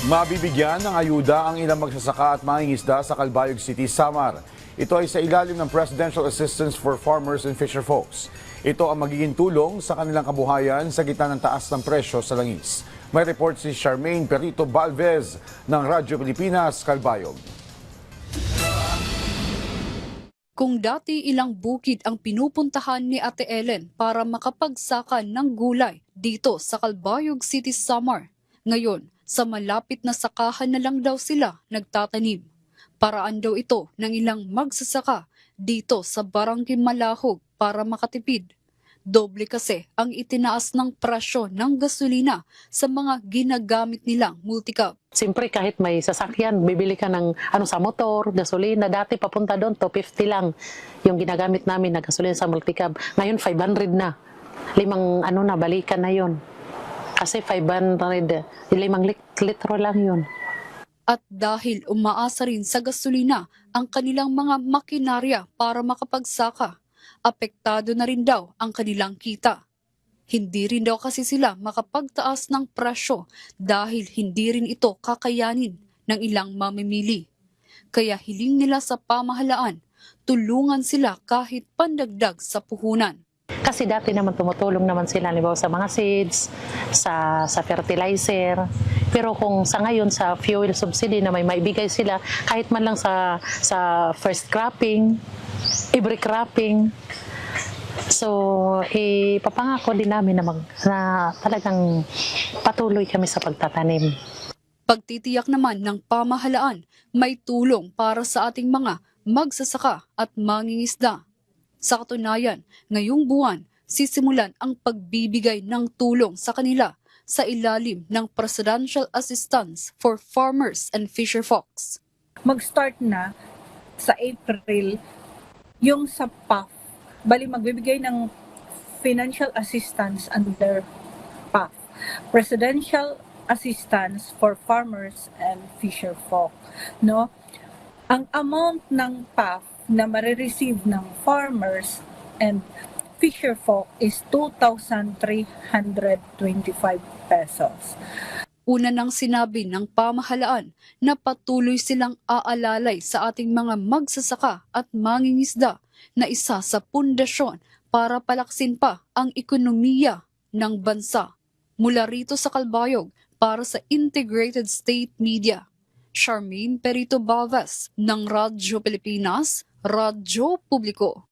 Mabibigyan ng ayuda ang ilang magsasaka at mangingisda sa Calbayog City, Samar. Ito ay sa ilalim ng Presidential Assistance for Farmers and Fisherfolks. Ito ang magiging tulong sa kanilang kabuhayan sa gitna ng taas ng presyo sa langis. May report si Charmaine Perito Balvez ng Radyo Pilipinas, Calbayog. Kung dati ilang bukid ang pinupuntahan ni Ate Ellen para makapagsakan ng gulay dito sa Calbayog City, Samar, ngayon sa malapit na sakahan na lang daw sila nagtatanim. Paraan daw ito ng ilang magsasaka dito sa Barangay Malahog para makatipid. Doble kasi ang itinaas ng presyo ng gasolina sa mga ginagamit nilang multicab. Siyempre kahit may sasakyan, bibili ka ng sa motor, gasolina. Dati papunta doon, 250 lang yung ginagamit namin na gasolina sa multicab. Ngayon 500 na. Balikan na yon. Kasi 500, 5 litro lang yun. At dahil umaasa rin sa gasolina ang kanilang mga makinarya para makapagsaka, apektado na rin daw ang kanilang kita. Hindi rin daw kasi sila makapagtaas ng presyo dahil hindi rin ito kakayanin ng ilang mamimili. Kaya hiling nila sa pamahalaan, tulungan sila kahit pandagdag sa puhunan. Kasi dati naman tumutulong naman sila halimbawa sa mga seeds, sa fertilizer. Pero kung sa ngayon sa fuel subsidy na may maibigay sila kahit man lang sa first cropping, every cropping. So, ipapangako din namin na talagang patuloy kami sa pagtatanim. Pagtitiyak naman ng pamahalaan, may tulong para sa ating mga magsasaka at mangingisda. Sa katunayan, ngayong buwan, sisimulan ang pagbibigay ng tulong sa kanila sa ilalim ng Presidential Assistance for Farmers and Fisherfolks. Mag-start na sa April yung sa PAF. Bali magbibigay ng financial assistance under PAF. Presidential Assistance for Farmers and Fisherfolk. No? Ang amount ng PAF na marireceive ng farmers and fisherfolk is 2,325 pesos. Una nang sinabi ng pamahalaan na patuloy silang aalalay sa ating mga magsasaka at mangingisda na isa sa pundasyon para palaksin pa ang ekonomiya ng bansa. Mula rito sa Calbayog para sa Integrated State Media, Charmaine Perito Balvez ng Radyo Pilipinas, Radyo Publiko.